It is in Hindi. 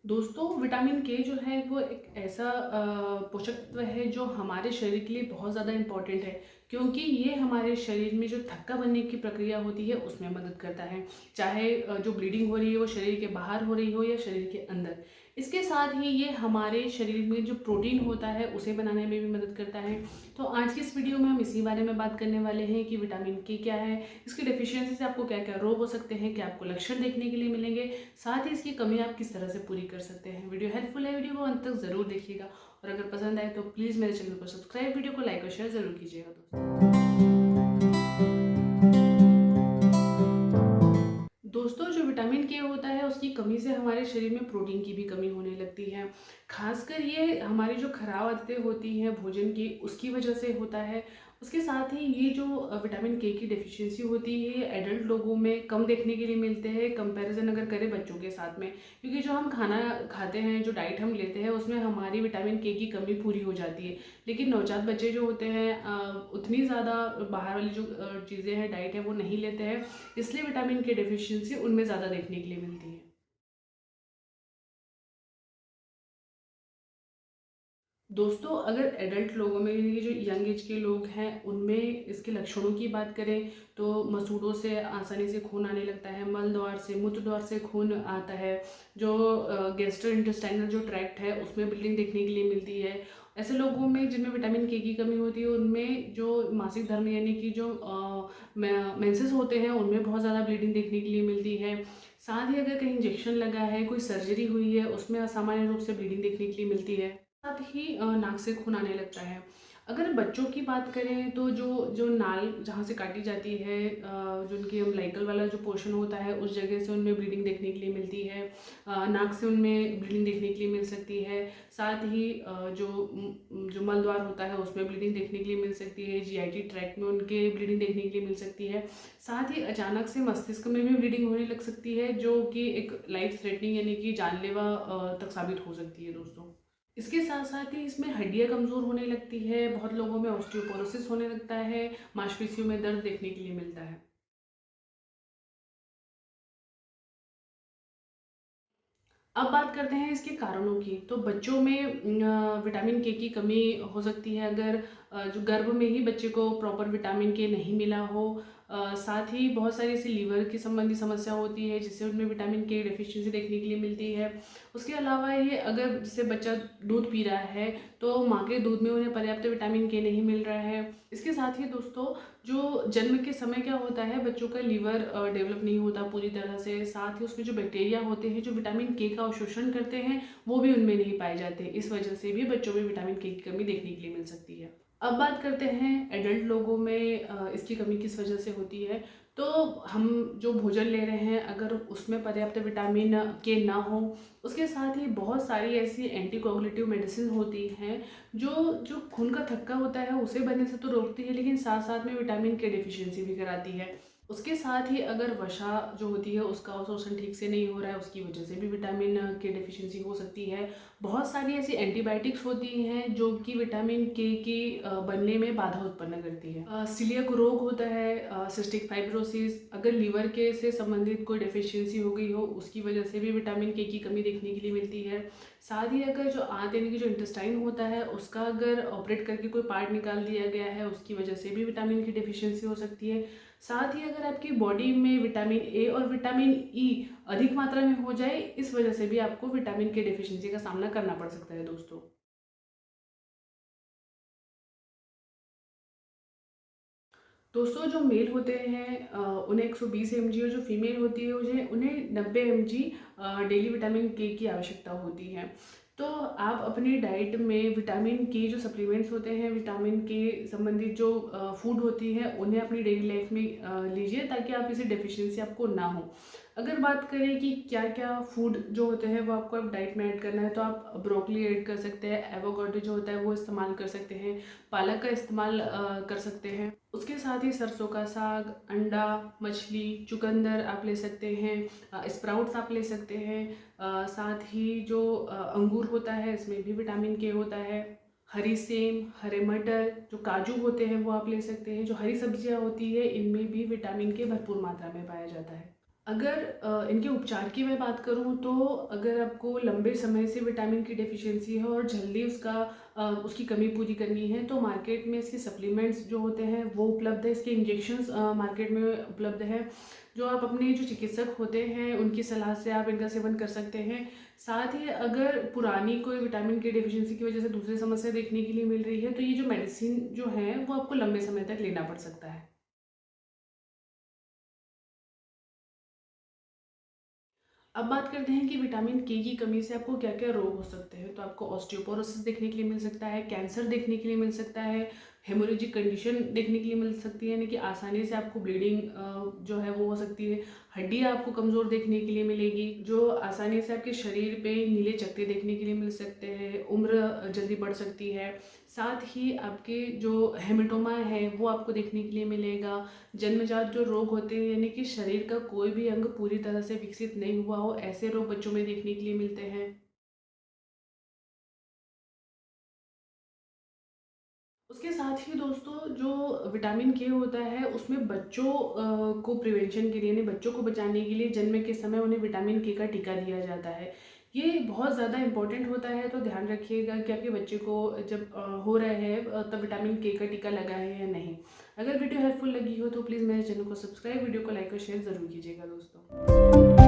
दोस्तों, विटामिन के जो है वो एक ऐसा पोषक तत्व है जो हमारे शरीर के लिए बहुत ज़्यादा इम्पॉर्टेंट है, क्योंकि ये हमारे शरीर में जो थक्का बनने की प्रक्रिया होती है उसमें मदद करता है। चाहे जो ब्लीडिंग हो रही है वो शरीर के बाहर हो रही हो या शरीर के अंदर। इसके साथ ही ये हमारे शरीर में जो प्रोटीन होता है उसे बनाने में भी मदद करता है। तो आज की इस वीडियो में हम इसी बारे में बात करने वाले हैं कि विटामिन के क्या है, इसकी डेफिशिएंसी से आपको क्या क्या रोग हो सकते हैं, क्या आपको लक्षण देखने के लिए मिलेंगे, साथ ही इसकी कमी आप किस तरह से पूरी कर सकते हैं। वीडियो हेल्पफुल है, वीडियो को अंत तक ज़रूर देखिएगा और अगर पसंद आए तो प्लीज़ मेरे चैनल को सब्सक्राइब, वीडियो को लाइक और शेयर ज़रूर कीजिएगा दोस्तों, जो विटामिन के होता है उसकी कमी से हमारे शरीर में प्रोटीन की भी कमी होने लगती है। खासकर ये हमारी जो खराब आदतें होती हैं भोजन की उसकी वजह से होता है। उसके साथ ही ये जो विटामिन के की डेफिशिएंसी होती है ये एडल्ट लोगों में कम देखने के लिए मिलते हैं कंपैरिजन अगर करें बच्चों के साथ में, क्योंकि जो हम खाना खाते हैं, जो डाइट हम लेते हैं उसमें हमारी विटामिन के की कमी पूरी हो जाती है। लेकिन नवजात बच्चे जो होते हैं उतनी ज़्यादा बाहर वाली जो चीज़ें हैं, डाइट है, वो नहीं लेते हैं, इसलिए विटामिन की डेफिशिएंसी उनमें ज़्यादा देखने के लिए मिलती है। दोस्तों, अगर एडल्ट लोगों में यानी कि जो यंग एज के लोग हैं उनमें इसके लक्षणों की बात करें तो मसूड़ों से आसानी से खून आने लगता है, मल द्वार से, मूत्र द्वार से खून आता है, जो गैस्ट्रो इंटेस्टाइनल जो ट्रैक्ट है उसमें ब्लीडिंग देखने के लिए मिलती है। ऐसे लोगों में जिनमें विटामिन के की कमी होती है उनमें जो मासिक धर्म यानी कि जो मेंसेस होते हैं उनमें बहुत ज़्यादा ब्लीडिंग देखने के लिए मिलती है। साथ ही अगर कहीं इंजेक्शन लगा है, कोई सर्जरी हुई है, उसमें असामान्य रूप से ब्लीडिंग देखने के लिए मिलती है। साथ ही नाक से खून आने लगता है। अगर बच्चों की बात करें तो जो जो नाल जहाँ से काटी जाती है, जो उनकी अम्बिलिकल वाला जो पोर्शन होता है उस जगह से उनमें ब्लीडिंग देखने के लिए मिलती है। नाक से उनमें ब्लीडिंग देखने के लिए मिल सकती है। साथ ही जो मल द्वार होता है उसमें ब्लीडिंग देखने के लिए मिल सकती है। जीआईटी ट्रैक्ट में उनके ब्लीडिंग देखने के लिए मिल सकती है। साथ ही अचानक से मस्तिष्क में भी ब्लीडिंग होने लग सकती है, जो कि एक लाइफ थ्रेटनिंग यानी कि जानलेवा तक साबित हो सकती है दोस्तों। इसके साथ-साथ ही इसमें हड्डियाँ कमज़ोर होने लगती है, बहुत लोगों में ऑस्टियोपोरोसिस होने लगता है, मांसपेशियों में दर्द देखने के लिए मिलता है। अब बात करते हैं इसके कारणों की। तो बच्चों में विटामिन के की कमी हो सकती है अगर जो गर्भ में ही बच्चे को प्रॉपर विटामिन के नहीं मिला हो। साथ ही बहुत सारी ऐसी लीवर की संबंधी समस्या होती है जिससे उनमें विटामिन के डेफिशिएंसी देखने के लिए मिलती है। उसके अलावा ये अगर जैसे बच्चा दूध पी रहा है तो माँ के दूध में उन्हें पर्याप्त विटामिन के नहीं मिल रहा है। इसके साथ ही दोस्तों, जो जन्म के समय क्या होता है बच्चों का लीवर डेवलप नहीं होता पूरी तरह से। साथ ही उसमें जो बैक्टीरिया होते हैं जो विटामिन के का अवशोषण करते हैं वो भी उनमें नहीं पाए जाते। इस वजह से भी बच्चों में विटामिन के की कमी देखने के लिए मिल सकती है। अब बात करते हैं एडल्ट लोगों में इसकी कमी किस वजह से होती है। तो हम जो भोजन ले रहे हैं अगर उसमें पर्याप्त विटामिन के ना हो, उसके साथ ही बहुत सारी ऐसी एंटीकोगुलेटिव मेडिसिन होती हैं जो जो खून का थक्का होता है उसे बनने से तो रोकती है, लेकिन साथ साथ में विटामिन के डेफिशिएंसी भी कराती है। उसके साथ ही अगर वसा जो होती है उसका अवशोषण ठीक से नहीं हो रहा है उसकी वजह से भी विटामिन के डेफिशिएंसी हो सकती है। बहुत सारी ऐसी एंटीबायोटिक्स होती हैं जो कि विटामिन के की बनने में बाधा उत्पन्न करती है। सीलियक रोग होता है, सिस्टिक फाइब्रोसिस, अगर लीवर के से संबंधित कोई डेफिशिएंसी हो गई हो उसकी वजह से भी विटामिन के की कमी देखने के लिए मिलती है। साथ ही अगर जो आंत यानी कि जो इंटेस्टाइन होता है उसका अगर ऑपरेट करके कोई पार्ट निकाल दिया गया है उसकी वजह से भी विटामिन की डेफिशिएंसी हो सकती है। साथ ही अगर आपकी बॉडी में विटामिन ए और विटामिन ई अधिक मात्रा में हो जाए इस वजह से भी आपको विटामिन के डेफिशिएंसी का सामना करना पड़ सकता है दोस्तों। दोस्तों, जो मेल होते हैं उन्हें 120 mg और जो फीमेल होती है उन्हें 90 mg डेली विटामिन के की आवश्यकता होती है। तो आप अपनी डाइट में विटामिन के जो सप्लीमेंट्स होते हैं, विटामिन के संबंधित जो फूड होती है उन्हें अपनी डेली लाइफ में लीजिए ताकि आप इसे डेफिशिएंसी आपको ना हो। अगर बात करें कि क्या क्या फूड जो होते हैं वो आपको अब डाइट में ऐड करना है तो आप ब्रोकली ऐड कर सकते हैं, एवोकाडो जो होता है वो इस्तेमाल कर सकते हैं, पालक का इस्तेमाल कर सकते हैं। उसके साथ ही सरसों का साग, अंडा, मछली, चुकंदर आप ले सकते हैं, स्प्राउट्स आप ले सकते हैं। साथ ही जो अंगूर होता है इसमें भी विटामिन के होता है। हरी सेम, हरे मटर, जो काजू होते हैं वो आप ले सकते हैं। जो हरी सब्जियां होती है इनमें भी विटामिन के भरपूर मात्रा में पाया जाता है। अगर इनके उपचार की मैं बात करूँ तो अगर आपको लंबे समय से विटामिन की डेफिशिएंसी है और जल्दी उसकी कमी पूरी करनी है तो मार्केट में इसके सप्लीमेंट्स जो होते हैं वो उपलब्ध है। इसके इंजेक्शंस मार्केट में उपलब्ध है, जो आप अपने जो चिकित्सक होते हैं उनकी सलाह से आप इनका सेवन कर सकते हैं। साथ ही अगर पुरानी कोई विटामिन की डेफिशिएंसी की वजह से दूसरी समस्या देखने के लिए मिल रही है तो ये जो मेडिसिन जो है वो आपको लंबे समय तक लेना पड़ सकता है। अब बात करते हैं कि विटामिन के की कमी से आपको क्या-क्या रोग हो सकते हैं। तो आपको ऑस्टियोपोरोसिस देखने के लिए मिल सकता है, कैंसर देखने के लिए मिल सकता है, हेमोरेजिक कंडीशन देखने के लिए मिल सकती है, यानी कि आसानी से आपको ब्लीडिंग जो है वो हो सकती है। हड्डियाँ आपको कमज़ोर देखने के लिए मिलेगी, जो आसानी से आपके शरीर पे नीले चकत्ते देखने के लिए मिल सकते हैं, उम्र जल्दी बढ़ सकती है। साथ ही आपके जो हेमेटोमा है वो आपको देखने के लिए मिलेगा। जन्मजात जो रोग होते हैं यानी कि शरीर का कोई भी अंग पूरी तरह से विकसित नहीं हुआ हो, ऐसे रोग बच्चों में देखने के लिए मिलते हैं। उसके साथ ही दोस्तों जो विटामिन के होता है उसमें बच्चों को प्रिवेंशन के लिए यानी बच्चों को बचाने के लिए जन्म के समय उन्हें विटामिन के का टीका दिया जाता है। ये बहुत ज़्यादा इम्पोर्टेंट होता है, तो ध्यान रखिएगा कि आपके बच्चे को जब हो रहा है तब विटामिन के का टीका लगा है या नहीं। अगर वीडियो हेल्पफुल लगी हो तो प्लीज़ मेरे चैनल को सब्सक्राइब, वीडियो को लाइक और शेयर ज़रूर कीजिएगा दोस्तों।